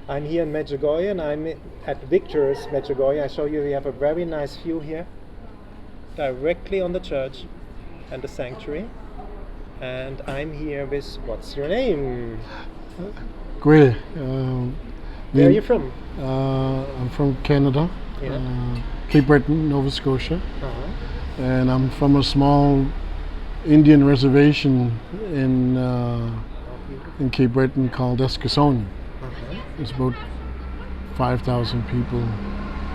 I'm here in Medjugorje and I'm at Victor's Medjugorje. I show you we have a very nice view here, directly on the church and the sanctuary. And I'm here with, what's your name? Great. Where are you from? I'm from Canada, Yeah. Cape Breton, Nova Scotia. Uh-huh. And I'm from a small Indian reservation in Cape Breton called Eskasoni. Uh-huh. There's about 5,000 people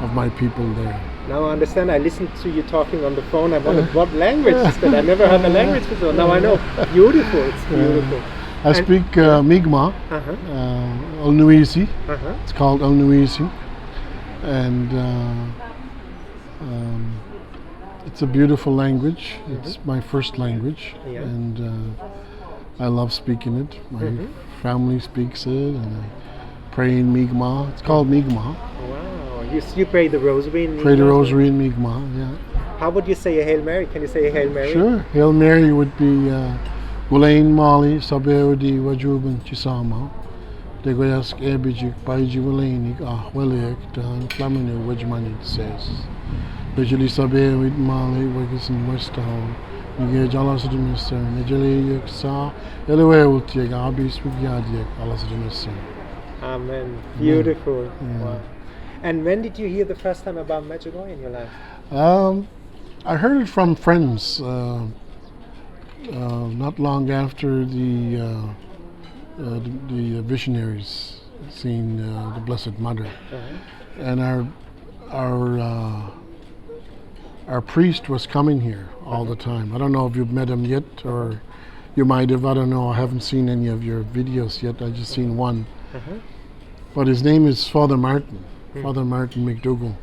of my people there. Now I understand. I listened to you talking on the phone. I wondered what language is that? I never heard the language before. Now I know. Beautiful. It's beautiful. I speak Mi'kmaq, Uh-huh. Ulnuisi. Uh-huh. It's called Ulnuisi. And it's a beautiful language. It's my first language. Yeah. And I love speaking it. My family speaks it, and I pray in Mi'kmaq. It's called Mi'kmaq. Wow. You pray the rosary in Pray the Mi'kmaq? rosary in Mi'kmaq, yeah. How would you say a Hail Mary? Can you say a Hail Mary? Sure. Hail Mary would be Gulain Mali Sabewadi Wajuban Chisama. Degoyask Ebijik Baiji Walainik Ahwelek Dan Flaminu Wajmanit says. Visually Sabewid Mali Wagasin Westtown. Nige Jalasadimissa, Nijali Yaksa, Eleway Ultiak, Abis Wigyadiak, Alasadimissa. Amen. Beautiful. Yeah. Wow. And when did you hear the first time about Medjugorje in your life? I heard it from friends not long after the visionaries seen the Blessed Mother, and our priest was coming here all the time. I don't know if you've met him yet, or you might have. I don't know. I haven't seen any of your videos yet. I just seen one. But his name is Father Martin. Father Martin McDougall.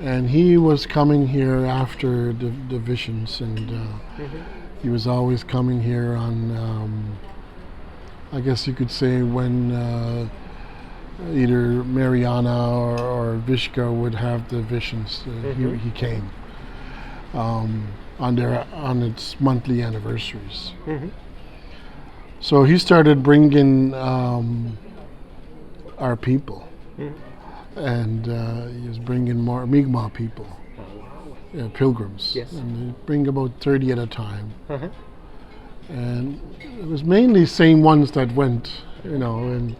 And he was coming here after the visions, and he was always coming here on, I guess you could say, when either Mariana or Vishka would have the visions. He came on its monthly anniversaries. So he started bringing our people. And he was bringing more Mi'kmaq people, pilgrims. Yes. And they bring about 30 at a time. And it was mainly same ones that went, and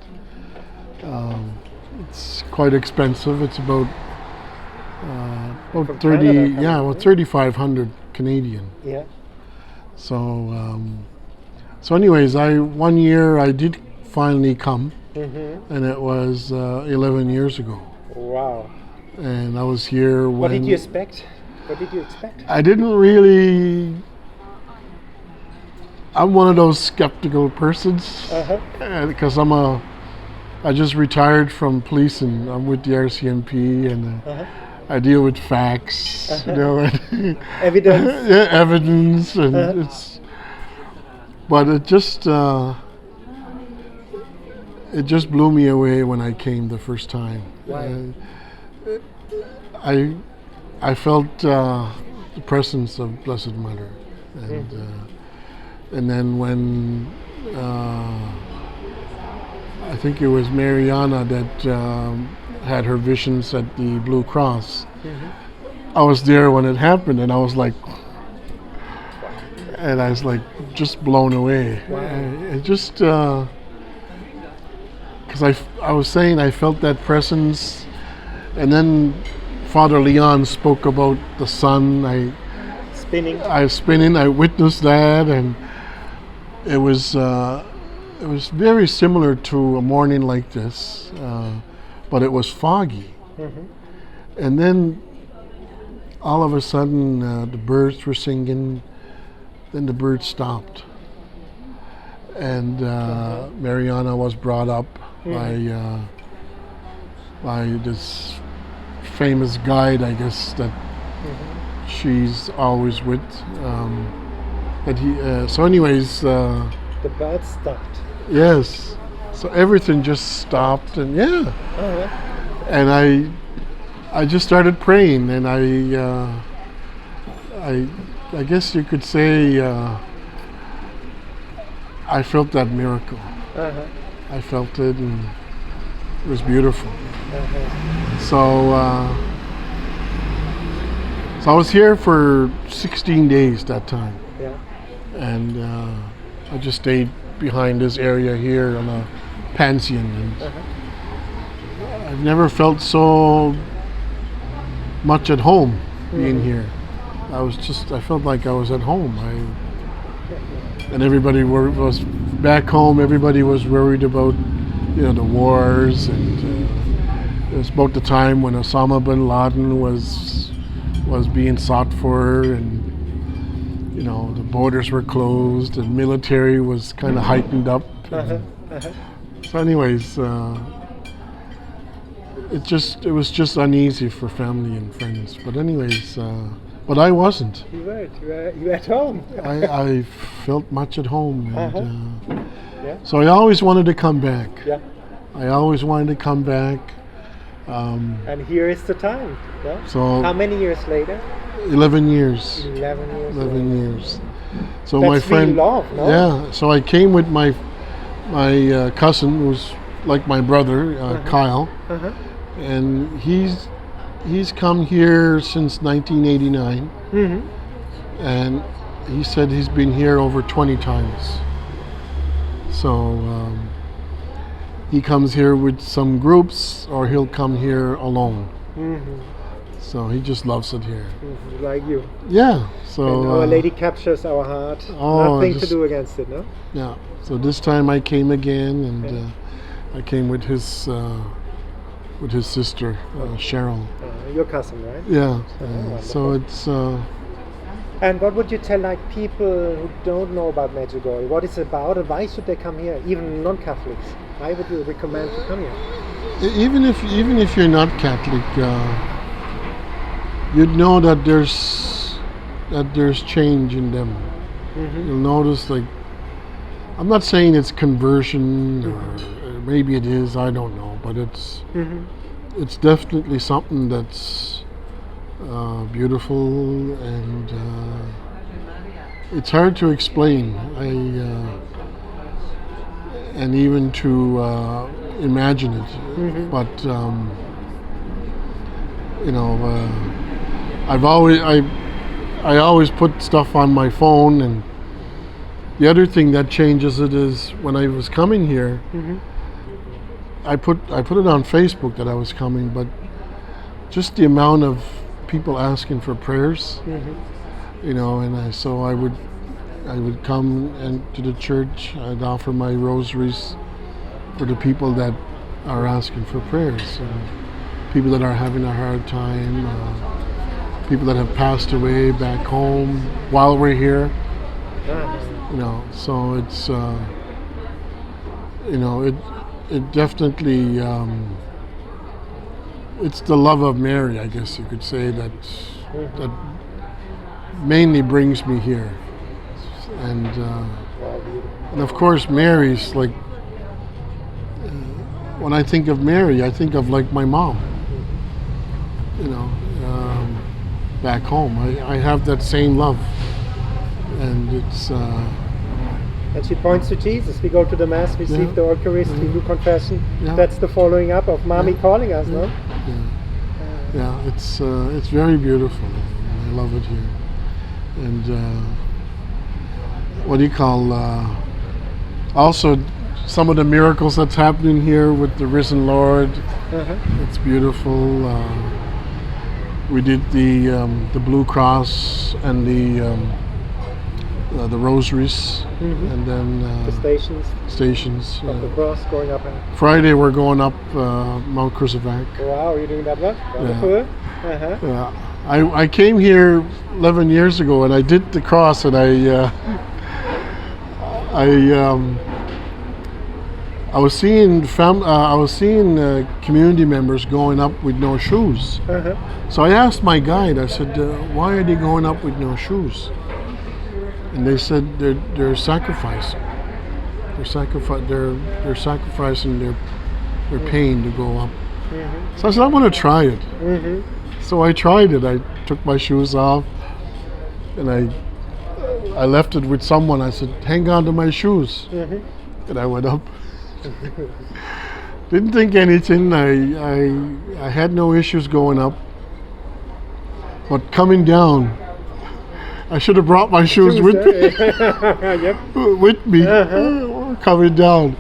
it's quite expensive. It's about 30, about 3,500 Canadian. Yeah. So anyways, one year I did finally come. And it was 11 years ago. Wow. And I was here when... What did you expect? I didn't really... I'm one of those skeptical persons. Because I just retired from policing. I'm with the RCMP, and I deal with facts, Evidence. Yeah, evidence, and it's... But it just blew me away when I came the first time. Why? I felt the presence of Blessed Mother, and then when I think it was Mariana that had her visions at the Blue Cross. I was there when it happened, and I was like just blown away. Wow. It just. Because I was saying I felt that presence, and then Father Leon spoke about the sun. Spinning. I witnessed that, and it was very similar to a morning like this, but it was foggy. And then all of a sudden the birds were singing, then the birds stopped. And Mariana was brought up by this famous guide, I guess, that she's always with. So anyways... the birds stopped. Yes. So everything just stopped, and and I just started praying, and I guess you could say I felt that miracle. I felt it, It was beautiful. So I was here for 16 days that time. Yeah. And I just stayed behind this area here on a pension. And I've never felt so much at home being here. I felt like I was at home. And everybody was back home. Everybody was worried about, the wars, and it was about the time when Osama bin Laden was being sought for, and the borders were closed, and military was kind of heightened up. So, anyways, it was just uneasy for family and friends. But anyways, but I wasn't. You were at home. I felt much at home, and Yeah. so I always wanted to come back. Yeah. I always wanted to come back. And here is the time. Yeah? So How many years later? 11 years. 11 years. 11 years. So That's my friend, real love, no? yeah. So I came with my cousin, who's like my brother, Kyle, and he's come here since 1989, and he said he's been here over 20 times. So he comes here with some groups, or he'll come here alone. So he just loves it here. Like you. Yeah. So And Our Lady captures our heart. oh, Nothing to just- do against it, no? yeah. So this time I came again, and I came with his sister, Cheryl. Your cousin, right? Yeah. wonderful. So it's And what would you tell like people who don't know about Medjugorje? What it's about, and why should they come here? Even non-Catholics. Why would you recommend to come here? even if you're not Catholic, you'd know that there's change in them. You'll notice, like, I'm not saying it's conversion, or maybe it is, I don't know, but it's definitely something that's beautiful, and it's hard to explain. And even to imagine it, but I always put stuff on my phone, and the other thing that changes it is when I was coming here, I put it on Facebook that I was coming, but just the amount of people asking for prayers, and I would come to the church. I'd offer my rosaries for the people that are asking for prayers, people that are having a hard time, people that have passed away back home while we're here. So it's it definitely it's the love of Mary, I guess you could say, that mainly brings me here. And of course, Mary's like, when I think of Mary, I think of like my mom, back home. I have that same love, and it's And she points to Jesus. We go to the Mass, we receive the Eucharist, we do confession. Yeah. That's the following up of Mommy calling us, no? yeah, it's very beautiful. I love it here. And what do you call, also some of the miracles that's happening here with the risen Lord. It's beautiful. We did the Blue Cross and the rosaries, and then The stations of the cross going up. Friday we're going up Mount Crucifix. Wow, you're doing that one? Wonderful. Yeah, I came here 11 years ago, and I did the cross, and I was seeing community members going up with no shoes. So I asked my guide. I said, "Why are they going up with no shoes?" And they said they're sacrificing. They're sacrificing their pain to go up. So I said, "I'm going to try it." So I tried it. I took my shoes off, and I left it with someone. I said, "Hang on to my shoes," and I went up. Didn't think anything. I had no issues going up, but coming down, I should have brought my shoes with me. Yep. With me, coming down,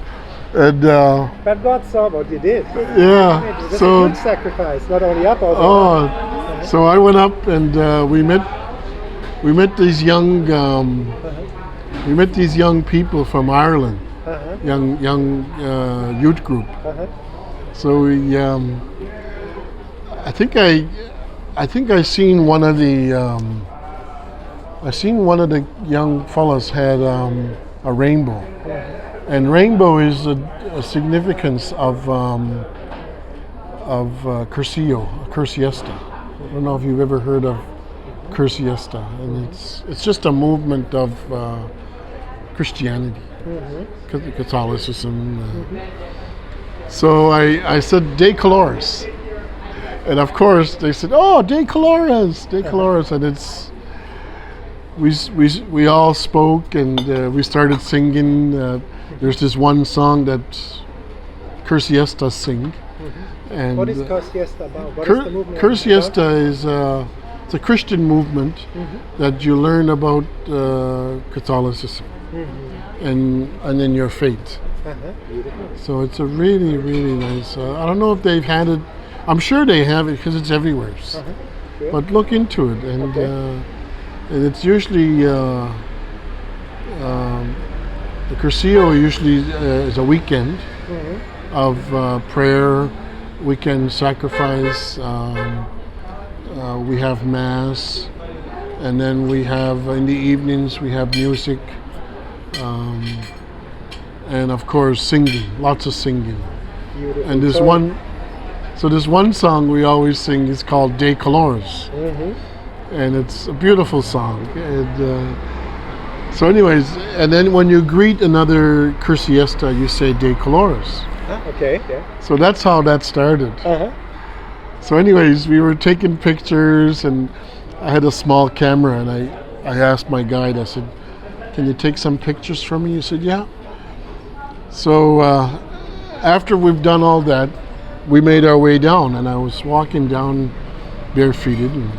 and But God saw what you did. yeah. It was So a good sacrifice, not only up, also down. so I went up and we met these young people from Ireland, young youth group. So we, I think I seen one of the young fellas had a rainbow, and rainbow is a significance of Cursiesta. I don't know if you've ever heard of Cursiesta, and it's just a movement of Christianity, Catholicism. So I said De Colores, and of course they said, "Oh, De Colores, De Colores," and it's we all spoke and we started singing. There's this one song that Cursiesta sing. And What is Cursiesta about? What is the movement Cursiesta about? is it's a Christian movement that you learn about Catholicism and then your faith. Beautiful. So it's a really, really nice. I don't know if they've had it. I'm sure they have it because it's everywhere. Good. But look into it, and and it's usually the Cursillo usually is a weekend of prayer, weekend sacrifice. We have mass, and then we have in the evenings we have music, and of course singing, lots of singing. Beautiful. And there's one song we always sing. It's called De Colores, and it's a beautiful song. And so, anyways, and then when you greet another Cursiesta, you say De Colores. Okay. Yeah. So that's how that started. So, anyways, we were taking pictures, and I had a small camera, and I asked my guide. I said, "Can you take some pictures for me?" He said, "Yeah." So after we've done all that, we made our way down, and I was walking down barefooted and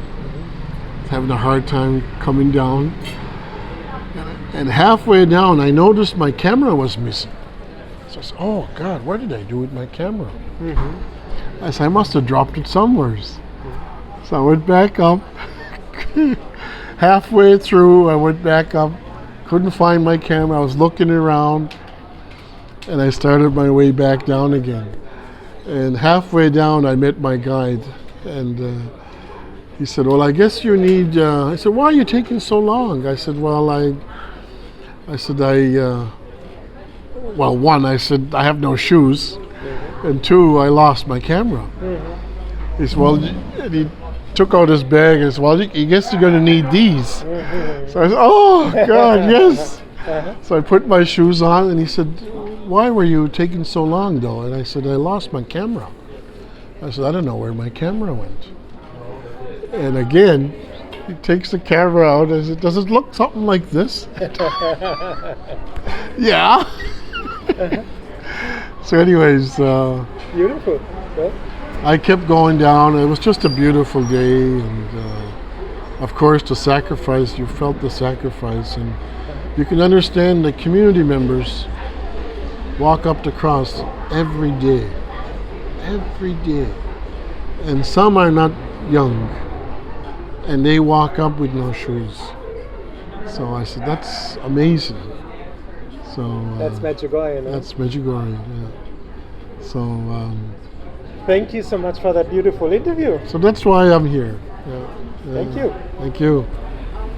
having a hard time coming down. And halfway down, I noticed my camera was missing. So I said, "Oh God, what did I do with my camera?" I said, "I must have dropped it somewhere." So I went back up. Halfway through, I went back up, couldn't find my camera. I was looking around, and I started my way back down again. And halfway down, I met my guide, and he said, "Well, I guess you need." I said, "Why are you taking so long?" I said, "Well, well, one, I said, I have no shoes, and two, I lost my camera." He said, "Well," and he took out his bag and said, "Well, I guess you're going to need these." So I said, "Oh, God, yes." So I put my shoes on, and he said, "Why were you taking so long, though?" And I said, "I lost my camera." I said, "I don't know where my camera went." And again, he takes the camera out and says, "Does it look something like this?" Yeah. So anyways, Beautiful. Well, I kept going down. It was just a beautiful day, and of course the sacrifice, you felt the sacrifice, and you can understand the community members walk up the cross every day, and some are not young, and they walk up with no shoes. So I said, "That's amazing." So that's Medjugorje, no? That's Medjugorje, yeah. So Thank you so much for that beautiful interview. so that's why I'm here. Yeah, yeah. Thank you. Thank you.